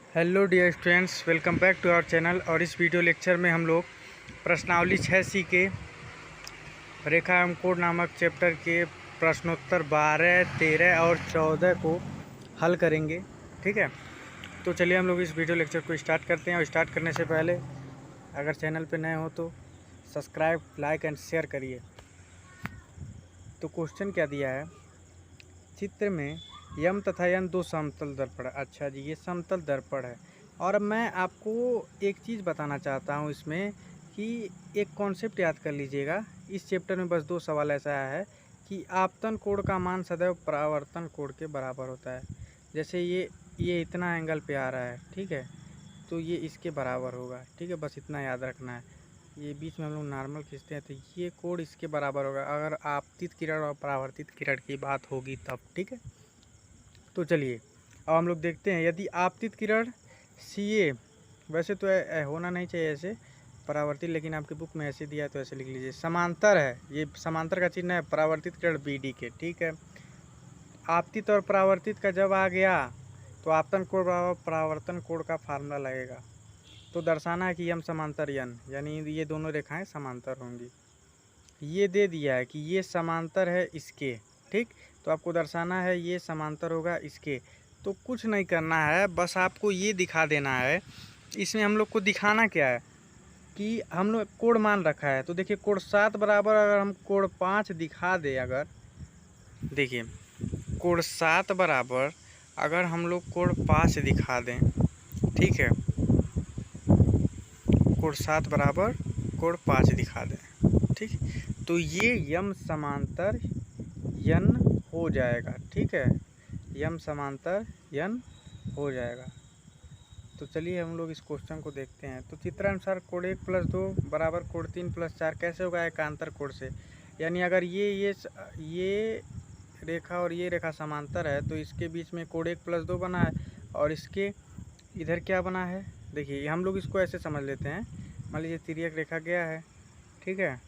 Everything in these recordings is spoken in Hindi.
Hello dear students, welcome back to our channel. और इस वीडियो लेक्चर में हम लोग प्रश्नावली 6C के रेखा एवं कोण नामक चैप्टर के प्रश्नोत्तर 12, 13 और 14 को हल करेंगे। ठीक है, तो चलिए हम लोग इस वीडियो लेक्चर को स्टार्ट करते हैं। और स्टार्ट करने से पहले अगर चैनल पर नए हो तो सब्सक्राइब, लाइक एंड शेयर करिए। तो क्वेश्चन क्या दिया है, चित्र में यम तथा यन दो समतल दर्पण। अच्छा जी, ये समतल दर्पण है। और मैं आपको एक चीज़ बताना चाहता हूँ इसमें कि एक कॉन्सेप्ट याद कर लीजिएगा। इस चैप्टर में बस दो सवाल ऐसा है कि आपतन कोण का मान सदैव परावर्तन कोण के बराबर होता है। जैसे ये इतना एंगल पे आ रहा है, ठीक है, तो ये इसके बराबर होगा। ठीक है, बस इतना याद रखना है। ये बीच में हम लोग नॉर्मल खींचते हैं तो ये कोण इसके बराबर होगा अगर आपतित किरण और परावर्तित किरण की बात होगी तब। ठीक है, तो चलिए अब हम लोग देखते हैं। यदि आपतित किरण CA, वैसे तो होना नहीं चाहिए ऐसे परावर्तित, लेकिन आपके बुक में ऐसे दिया है तो ऐसे लिख लीजिए। समांतर है, ये समांतर का चिन्ह है परावर्तित किरण BD के। ठीक है, आपतित और परावर्तित का जब आ गया तो आपतन कोण परावर्तन कोण का फार्मूला लगेगा। तो दर्शाना है कि यम समांतर यन, यानी ये दोनों रेखाएं समांतर होंगी। ये दे दिया है कि ये समांतर है इसके, ठीक, तो आपको दर्शाना है ये समांतर होगा इसके। तो कुछ नहीं करना है, बस आपको ये दिखा देना है। इसमें हम लोग को दिखाना क्या है कि हम लोग कोण मान रखा है। तो देखिए कोण 7 बराबर अगर हम कोण 5 दिखा दें, अगर देखिए कोण 7 बराबर अगर हम लोग कोण 5 दिखा दें, ठीक है, कोण 7 बराबर कोण 5 दिखा दें, ठीक, तो ये यम समांतर यन हो जाएगा। ठीक है, यम समांतर यन हो जाएगा। तो चलिए हम लोग इस क्वेश्चन को देखते हैं। तो चित्रानुसार कोण 1 + 2 बराबर कोण 3 + 4 कैसे होगा? एकांतर कोण से। यानी अगर ये रेखा और ये रेखा समांतर है तो इसके बीच में कोण 1 + 2 बना है और इसके इधर क्या बना है। देखिए हम लोग इसको ऐसे समझ लेते हैं, मान लीजिए तिर्यक रेखा गया है, ठीक है,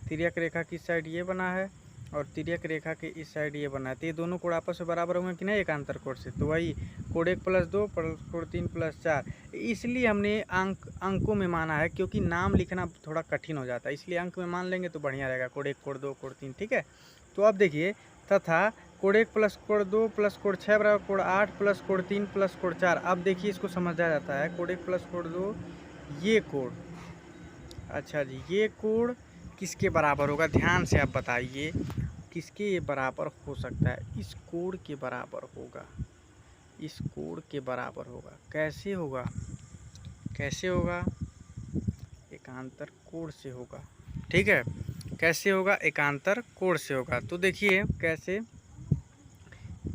तिर्यक रेखा की साइड ये बना है और तिर्यक रेखा के इस साइड ये बना है। तो ये दोनों कोण आपस में बराबर होंगे कि नहीं एकांतर कोण से। तो वही कोण 1 + 2 कोण 3 + 4। इसलिए हमने अंकों में माना है, क्योंकि नाम लिखना थोड़ा कठिन हो जाता है, इसलिए अंक में मान लेंगे तो बढ़िया रहेगा। कोण 1 कोण 2 कोण 3, ठीक है। तो अब देखिए, तथा कोण 1 + कोण 2 + कोण 6 बराबर कोण 8 + कोण 3 + कोण 4। अब देखिए इसको समझा जाता है। कोण 1 + कोण 2, ये कोण, अच्छा जी, ये कोण किसके बराबर होगा? ध्यान से आप बताइए किसके ये बराबर हो सकता है? इस कोण के बराबर होगा, इस कोण के बराबर होगा। कैसे होगा? कैसे होगा? एकांतर कोण से होगा। ठीक है, कैसे होगा? एकांतर कोण से होगा। तो देखिए कैसे,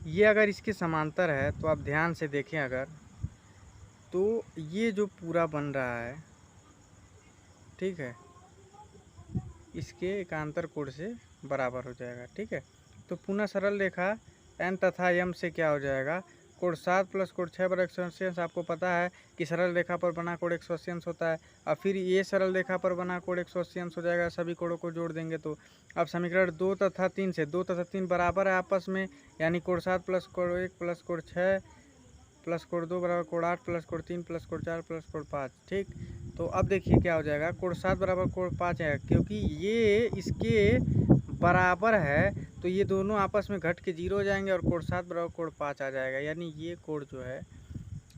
ये अगर इसके समांतर है तो आप ध्यान से देखें अगर, तो ये जो पूरा बन रहा है, ठीक है, इसके एकांतर कोण से बराबर हो जाएगा। ठीक है, तो पुनः सरल रेखा n तथा m से क्या हो जाएगा? कोण 7 + कोण 6 बराबर 180 अंश। आपको पता है कि सरल रेखा पर बना कोण 180 अंश होता है। और फिर ये सरल रेखा पर बना कोण 180 अंश हो जाएगा, सभी कोणों को जोड़ देंगे तो। अब समीकरण 2 तथा 3 से, 2 तथा 3 बराबर है आपस में, यानी कोण 7 + कोण 1 + कोण 6 + कोण 2 बराबर कोण 8 + कोण 3 + कोण 4 + कोण 5। ठीक, तो अब देखिए क्या हो जाएगा? कोण 7 बराबर कोण 5 है, क्योंकि ये इसके बराबर है तो ये दोनों आपस में घट के 0 हो जाएंगे और कोण 7 बराबर कोण 5 आ जाएगा। यानी ये कोण जो है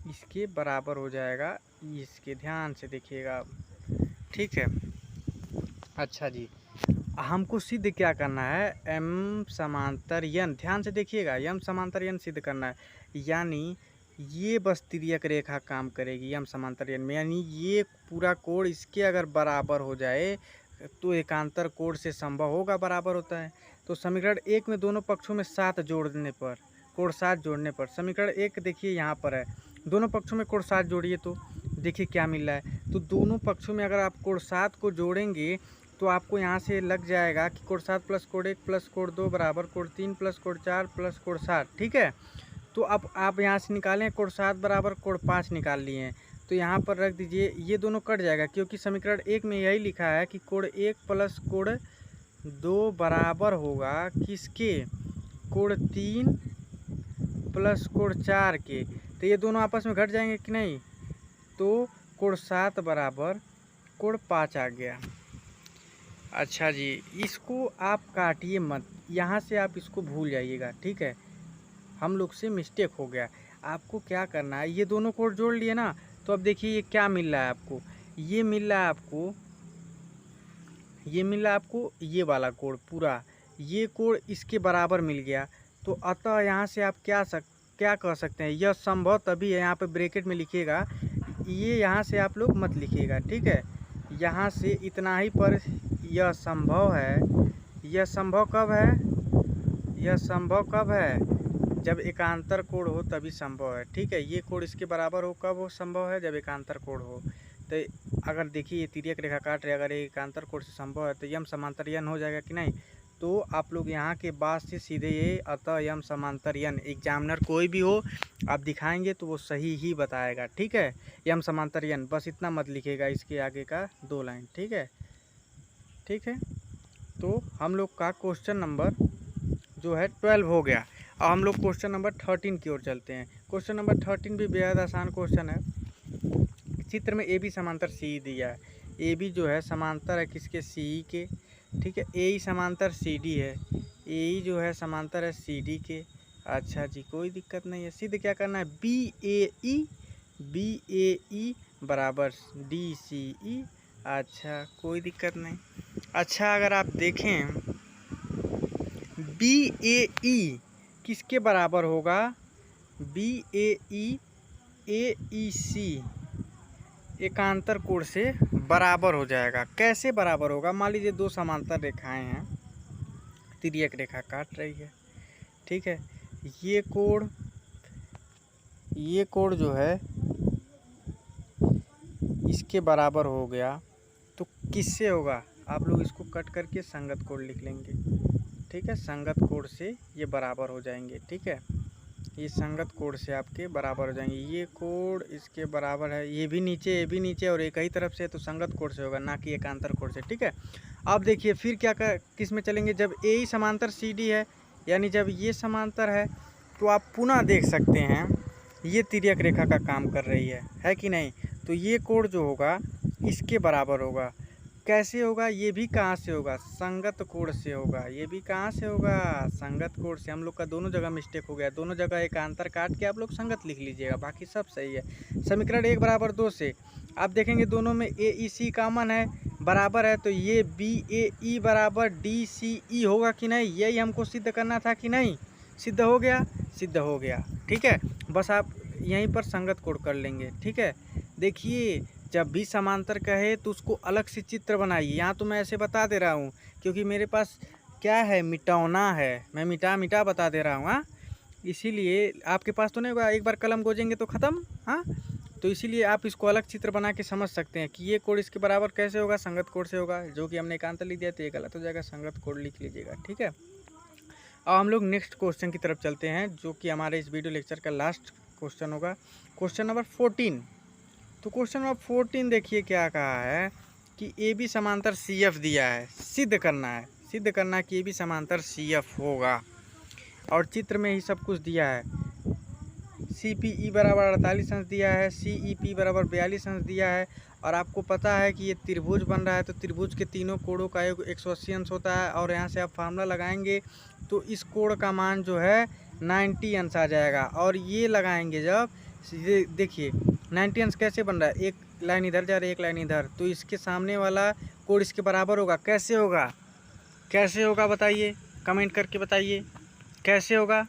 इसके बराबर हो जाएगा इसके। ध्यान से देखिएगा आप, ठीक है। अच्छा जी, हमको सिद्ध क्या करना है? m समांतर n, ध्यान से देखिएगा, m समांतर n सिद्ध करना है। यानी ये बस तिर्यक रेखा काम करेगी m समांतर n में, यानी ये पूरा कोण इसके अगर बराबर हो जाए तो एकांतर कोण से संभव होगा बराबर होता है। तो समीकरण 1 में दोनों पक्षों में 7 जोड़ने पर, कोण 7 जोड़ने पर, समीकरण 1 देखिए यहाँ पर है, दोनों पक्षों में कोण 7 जोड़िए तो देखिए क्या मिल रहा है। तो दोनों पक्षों में अगर आप कोण 7 को जोड़ेंगे तो आपको यहाँ से लग जाएगा कि कोण 7 + कोण 1 + कोण 2 बराबर कोण 3 + कोण 4 + कोण 7। ठीक है, तो अब आप यहाँ से निकालें, कोण 7 बराबर कोण 5 निकाल लिए हैं, तो यहाँ पर रख दीजिए, ये दोनों कट जाएगा, क्योंकि समीकरण 1 में यही लिखा है कि कोण 1 + कोण 2 बराबर होगा किसके? कोण 3 + कोण 4 के। तो ये दोनों आपस में घट जाएंगे कि नहीं, तो कोण 7 बराबर कोण 5 आ गया। अच्छा जी, इसको आप काटिए मत, यहाँ से आप इसको भूल जाइएगा, ठीक है। हम लोग से मिस्टेक हो गया। आपको क्या करना है, ये दोनों कोण जोड़ लिए ना, तो अब देखिए ये क्या मिल रहा है आपको, ये मिल रहा है आपको, ये मिल रहा है आपको ये वाला कोण पूरा, ये कोण इसके बराबर मिल गया। तो अतः यहाँ से आप क्या कह सकते हैं, यह संभव तभी है, यहाँ पे ब्रैकेट में लिखिएगा, ये यहाँ से आप लोग मत लिखिएगा, ठीक है। यहाँ से इतना ही पर यह संभव है। यह संभव कब है, यह संभव कब है, जब एकांतर कोण हो तभी संभव है, ठीक है। ये कोण इसके बराबर हो कब हो संभव है, जब एकांतर कोण हो। तो अगर देखिए ये तिर्यक रेखा काट रहे, अगर ये एकांतर कोण से संभव है तो यम समांतर यन हो जाएगा कि नहीं। तो आप लोग यहाँ के बाद से सीधे ये अतः यम समांतर यन, एग्जामिनर कोई भी हो आप दिखाएंगे तो वो सही ही बताएगा, ठीक है। यम समांतर यन, बस इतना मत लिखिएगा इसके आगे का 2 लाइन, ठीक है, ठीक है। तो हम लोग का क्वेश्चन नंबर जो है 12 हो गया। अब हम लोग क्वेश्चन नंबर 13 की ओर चलते हैं। क्वेश्चन नंबर 13 भी बेहद आसान क्वेश्चन है। चित्र में ए बी समांतर सी दिया है, ए बी जो है समांतर है किसके, सी के, ठीक है। ए ई समांतर सी डी है, ए ई जो है समांतर है सी डी के। अच्छा जी, कोई दिक्कत नहीं है। सिद्ध क्या करना है, बी ए ई बराबर डी सी ई। अच्छा, कोई दिक्कत नहीं। अच्छा, अगर आप देखें बी ए ई किसके बराबर होगा, बी ए ई सी एकांतर कोण से बराबर हो जाएगा। कैसे बराबर होगा, मान लीजिए 2 समांतर रेखाएं हैं, तिर्यक रेखा काट रही है, ठीक है। ये कोण जो है इसके बराबर हो गया, तो किससे होगा, आप लोग इसको कट करके संगत कोण लिख लेंगे, ठीक है। संगत कोण से ये बराबर हो जाएंगे, ठीक है। ये संगत कोण से आपके बराबर हो जाएंगे। ये कोण इसके बराबर है, ये भी नीचे और एक ही तरफ से, तो संगत कोण से होगा, ना कि एकांतर कोण से, ठीक है। अब देखिए फिर किस में चलेंगे, जब ए ही समांतर सी डी है, यानी जब ये समांतर है, तो आप पुनः देख सकते हैं ये तिर्यक रेखा का काम कर रही है कि नहीं। तो ये कोण जो होगा इसके बराबर होगा। कैसे होगा, ये भी कहाँ से होगा, संगत कोण से होगा। ये भी कहाँ से होगा, संगत कोण से। हम लोग का दोनों जगह मिस्टेक हो गया, दोनों जगह एकांतर काट के आप लोग संगत लिख लीजिएगा, बाकी सब सही है। समीकरण 1 बराबर 2 से आप देखेंगे दोनों में ए ई सी कॉमन है, बराबर है, तो ये बी ए ई बराबर डी सी ई होगा कि नहीं, यही हमको सिद्ध करना था कि नहीं। सिद्ध हो गया, सिद्ध हो गया, ठीक है। बस आप यहीं पर संगत कोण कर लेंगे, ठीक है। देखिए जब भी समांतर कहे तो उसको अलग से चित्र बनाइए। यहाँ तो मैं ऐसे बता दे रहा हूँ क्योंकि मेरे पास क्या है, मिटाना है, मैं मिटा बता दे रहा हूँ, हाँ। इसीलिए आपके पास तो नहीं होगा, एक बार कलम गोजेंगे तो ख़त्म, हाँ। तो इसीलिए आप इसको अलग चित्र बना के समझ सकते हैं कि ये कोण इसके बराबर कैसे होगा, संगत कोण से होगा। जो कि हमने एकांतर लिख दिया तो ये गलत हो जाएगा, संगत कोण लिख लीजिएगा, ठीक है। अब हम लोग नेक्स्ट क्वेश्चन की तरफ चलते हैं, जो कि हमारे इस वीडियो लेक्चर का लास्ट क्वेश्चन होगा, क्वेश्चन नंबर 14। तो क्वेश्चन नंबर 14 देखिए क्या कहा है कि ए बी समांतर सी एफ दिया है, सिद्ध करना है कि ए बी समांतर सी एफ होगा, और चित्र में ही सब कुछ दिया है। सी पी ई बराबर 48 अंश दिया है, सी ई पी बराबर 42 अंश दिया है, और आपको पता है कि ये त्रिभुज बन रहा है, तो त्रिभुज के तीनों कोणों का योग 180 अंश होता है, और यहाँ से आप फार्मूला लगाएंगे तो इस कोण का मान जो है 90 अंश आ जाएगा। और ये लगाएंगे जब, देखिए 90 अंश कैसे बन रहा है, एक लाइन इधर जा रही है, एक लाइन इधर, तो इसके सामने वाला कोण इसके बराबर होगा। कैसे होगा बताइए, कमेंट करके बताइए कैसे होगा।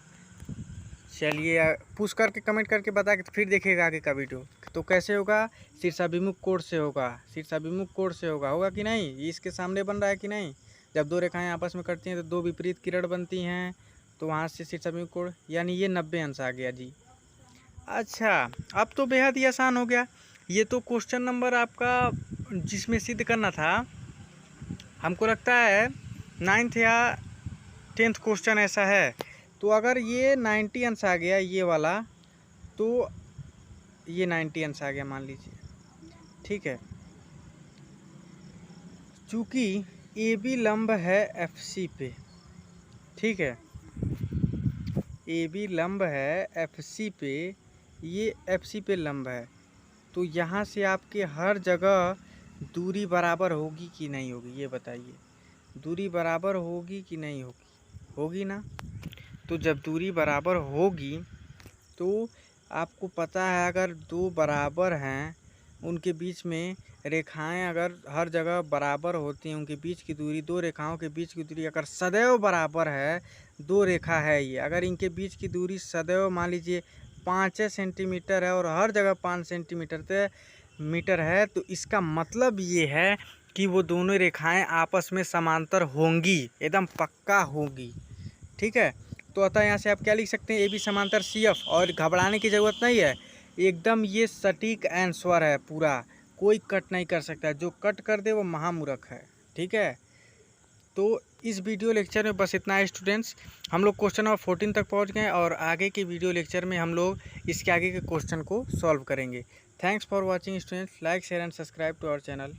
चलिए पुश करके कमेंट करके बता के फिर देखिएगा आगे का वीडियो। तो कैसे होगा, शीर्षाभिमुख कोण से होगा, होगा कि नहीं। ये इसके सामने बन रहा है कि नहीं। जब 2 रेखाएं आपस में कटती हैं तो 2 विपरीत किरण बनती हैं, तो वहाँ से शीर्षाभिमुख कोण, यानी ये 90 अंश आ गया जी। अच्छा, अब तो बेहद ही आसान हो गया। ये तो क्वेश्चन नंबर आपका जिसमें सिद्ध करना था, हमको लगता है 9th या 10th क्वेश्चन ऐसा है। तो अगर ये 90 अंश आ गया ये वाला, तो ये 90 अंश आ गया मान लीजिए, ठीक है। चूँकि ए बी लंब है एफ सी पे, ठीक है, ए बी लंब है एफ सी पे, ये FC पे लंब है, तो यहाँ से आपके हर जगह दूरी बराबर होगी कि नहीं होगी, ये बताइए। दूरी बराबर होगी कि नहीं होगी? होगी ना। तो जब दूरी बराबर होगी तो आपको पता है अगर दो बराबर हैं उनके बीच में रेखाएं अगर हर जगह बराबर होती हैं, उनके बीच की दूरी, दो रेखाओं के बीच की दूरी अगर सदैव बराबर है, दो रेखा है ये, अगर इनके बीच की दूरी सदैव मान लीजिए 5 सेंटीमीटर है और हर जगह 5 सेंटीमीटर है, तो इसका मतलब ये है कि वो दोनों रेखाएं आपस में समांतर होंगी, एकदम पक्का होगी। ठीक है, तो अतः यहाँ से आप क्या लिख सकते हैं, AB समांतर CF, और घबराने की ज़रूरत नहीं है, एकदम ये सटीक आंसर है पूरा, कोई कट नहीं कर सकता, जो कट कर दे वो महामूर्ख है। ठीक है, तो इस वीडियो लेक्चर में बस इतना है स्टूडेंट्स। हम लोग क्वेश्चन नंबर 14 तक पहुंच गए और आगे के वीडियो लेक्चर में हम लोग इसके आगे के क्वेश्चन को सॉल्व करेंगे। Thanks for watching students, like share and subscribe to our channel.